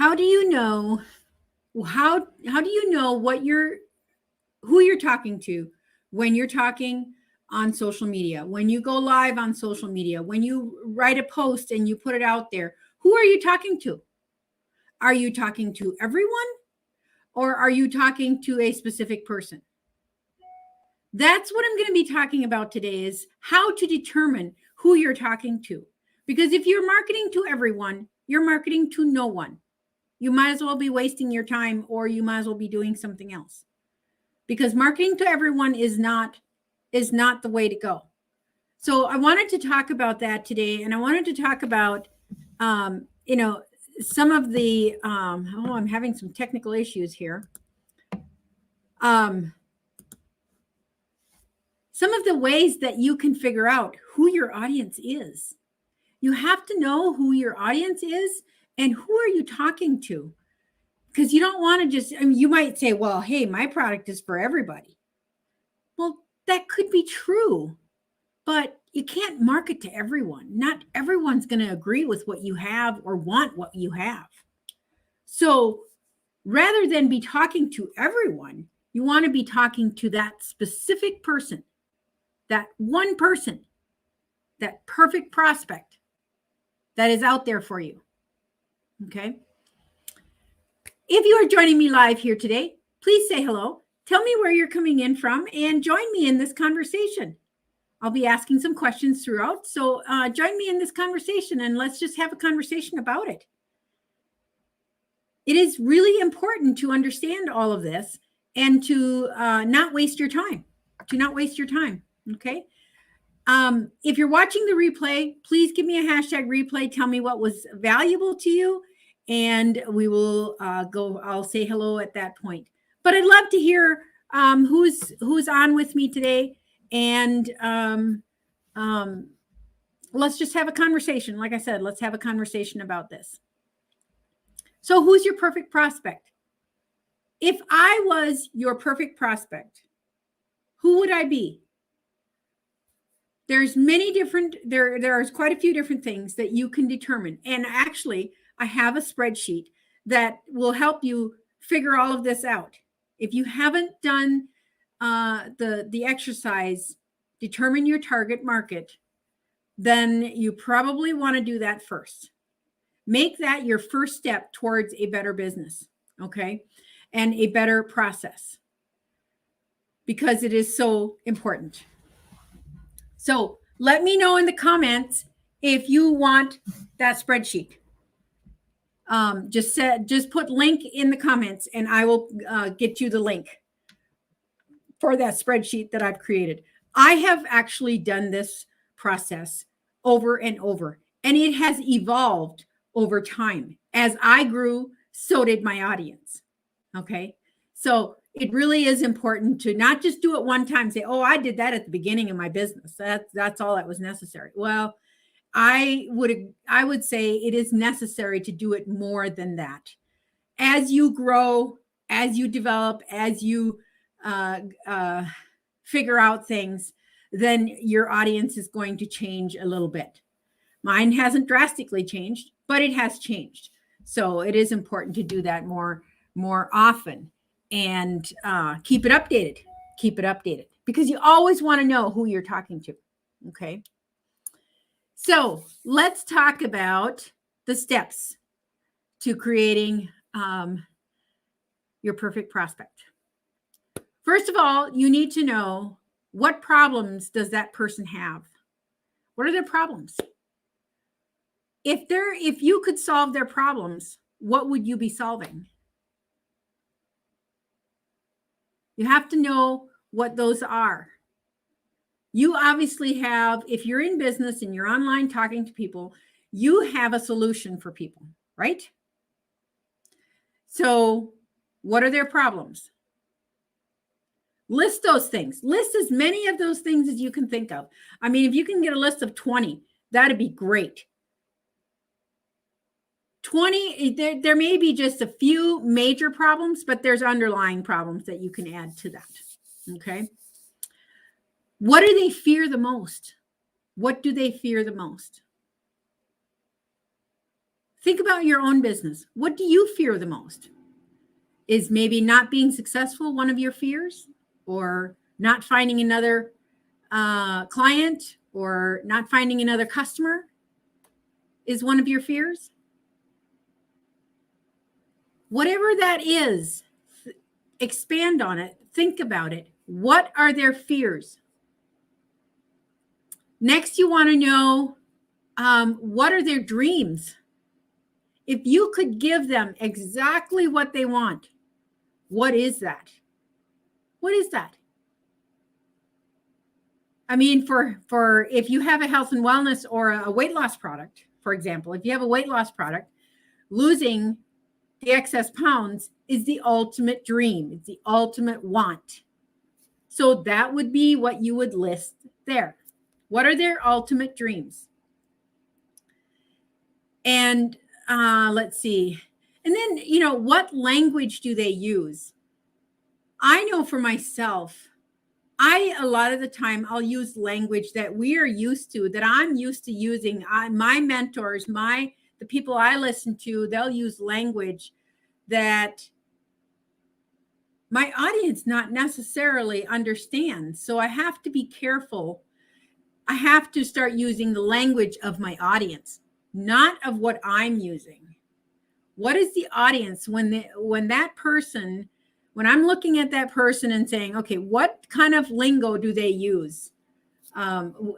How do you know how do you know who you're talking to when you're talking on social media, when you go live on social media, when you write a post and you put it out there? Who are you talking to? Are you talking to everyone or are you talking to a specific person? That's what I'm going to be talking about today is how to determine who you're talking to. Because if you're marketing to everyone, you're marketing to no one. You might as well be wasting your time or you might as well be doing something else. Because marketing to everyone is not the way to go. So I wanted to talk about that today, and I wanted to talk about some of the I'm having some technical issues here. Some of the ways that you can figure out who your audience is. You have to know who your audience is and who are you talking to. Because you don't want to just, you might say, well, hey, my product is for everybody. Well, that could be true, but you can't market to everyone. Not everyone's going to agree with what you have or want what you have. So rather than be talking to everyone, you want to be talking to that specific person, that one person, that perfect prospect that is out there for you. Okay. If you are joining me live here today, please say hello. Tell me where you're coming in from and join me in this conversation. I'll be asking some questions throughout. So join me in this conversation and let's just have a conversation about it. It is really important to understand all of this and to not waste your time. Okay. If you're watching the replay, please give me a hashtag replay. Tell me what was valuable to you, and we will I'll say hello at that point. But I'd love to hear who's on with me today, and let's just have a conversation. Like I said, let's have a conversation about this. So who's your perfect prospect? If I was your perfect prospect, who would I be? There's many different, there's quite a few different things that you can determine. And actually, I have a spreadsheet that will help you figure all of this out. If you haven't done the exercise, determine your target market, then you probably want to do that first. Make that your first step towards a better business, okay? And a better process, because it is so important. So let me know in the comments if you want that spreadsheet. Just put link in the comments and I will get you the link for that spreadsheet that I've created. I have actually done this process over and over, and it has evolved over time. As I grew, so did my audience. Okay. So it really is important to not just do it one time and say, oh, I did that at the beginning of my business. That's all that was necessary. Well, I would say it is necessary to do it more than that. As you grow, as you develop, as you figure out things, then your audience is going to change a little bit. Mine hasn't drastically changed, but it has changed. So it is important to do that more often and keep it updated. Keep it updated because you always want to know who you're talking to. Okay. So let's talk about the steps to creating your perfect prospect. First of all, you need to know what problems does that person have? What are their problems? If you could solve their problems, what would you be solving? You have to know what those are. You obviously have, if you're in business and you're online talking to people, you have a solution for people, right? So what are their problems? List those things. List as many of those things as you can think of. I mean, if you can get a list of 20, that'd be great. 20, there may be just a few major problems, but there's underlying problems that you can add to that. Okay. What do they fear the most? What do they fear the most? Think about your own business. What do you fear the most? Is maybe not being successful one of your fears, or not finding another client, or not finding another customer is one of your fears? Whatever that is, expand on it. Think about it. What are their fears? Next, you want to know what are their dreams? If you could give them exactly what they want, what is that? What is that? I mean, for if you have a health and wellness or a weight loss product, for example, if you have a weight loss product, losing the excess pounds is the ultimate dream. It's the ultimate want. So that would be what you would list there. What are their ultimate dreams? And let's see. And then, what language do they use? I know for myself, a lot of the time I'll use language that we are used to, that I'm used to using. My mentors, the people I listen to, they'll use language that my audience not necessarily understands. So I have to be careful. I have to start using the language of my audience, not of what I'm using. What is the audience when I'm looking at that person and saying, okay, what kind of lingo do they use? In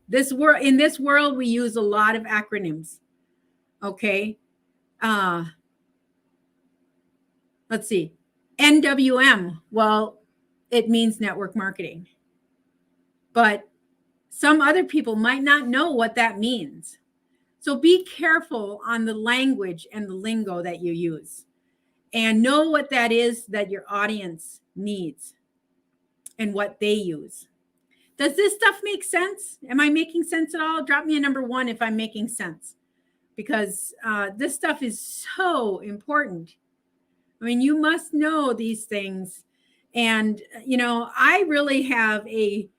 this world, we use a lot of acronyms. Okay. Let's see. NWM. Well, it means network marketing. But some other people might not know what that means. So be careful on the language and the lingo that you use, and know what that is that your audience needs and what they use. Does this stuff make sense? Am I making sense at all? Drop me a number 1 if I'm making sense, because this stuff is so important. I mean, you must know these things. And, I really have a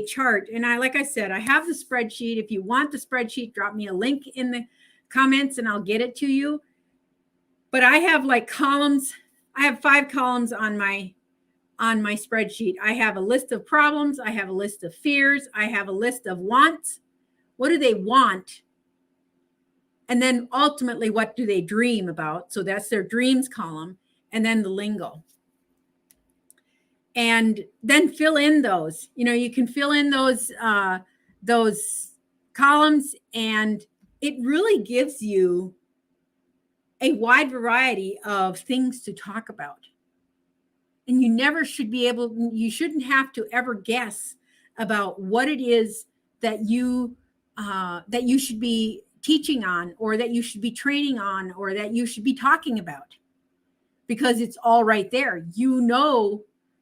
chart. And like I said, I have the spreadsheet. If you want the spreadsheet, drop me a link in the comments and I'll get it to you. But I have columns. I have 5 columns on my spreadsheet. I have a list of problems. I have a list of fears. I have a list of wants. What do they want? And then ultimately, what do they dream about? So that's their dreams column. And then the lingo. And then fill in those. You can fill in those columns, and it really gives you a wide variety of things to talk about. And you shouldn't have to ever guess about what it is that you should be teaching on, or that you should be training on, or that you should be talking about, because it's all right there.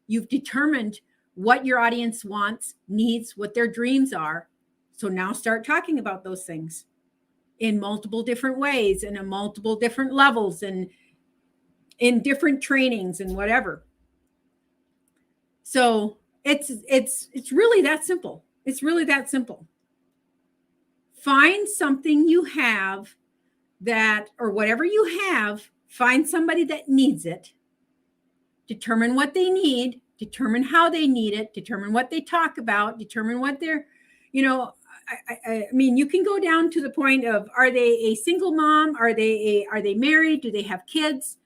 You've determined what your audience wants, needs, what their dreams are. So now start talking about those things in multiple different ways and in multiple different levels and in different trainings and whatever. So it's really that simple. It's really that simple. Find something you have or whatever you have, find somebody that needs it. Determine what they need, determine how they need it, determine what they talk about, determine what they're, I mean, you can go down to the point of, are they a single mom? Are they married? Do they have kids?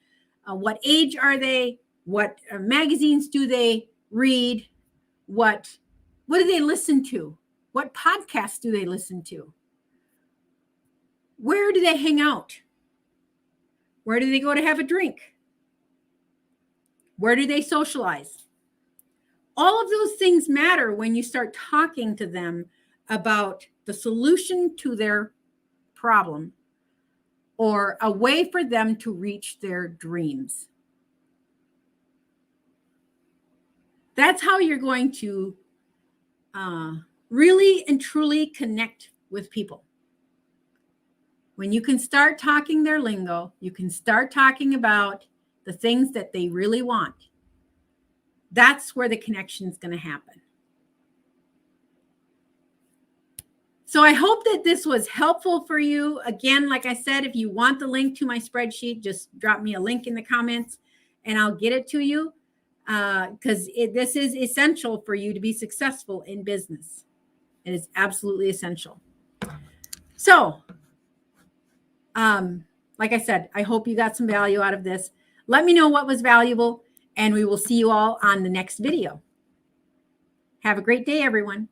What age are they? What magazines do they read? What do they listen to? What podcasts do they listen to? Where do they hang out? Where do they go to have a drink? Where do they socialize? All of those things matter when you start talking to them about the solution to their problem, or a way for them to reach their dreams. That's how you're going to really and truly connect with people. When you can start talking their lingo, you can start talking about the things that they really want. That's where the connection is going to happen. So I hope that this was helpful for you. Again, like I said, if you want the link to my spreadsheet, just drop me a link in the comments and I'll get it to you, because this is essential for you to be successful in business. It is absolutely essential. So, like I said, I hope you got some value out of this. Let me know what was valuable, and we will see you all on the next video. Have a great day, everyone.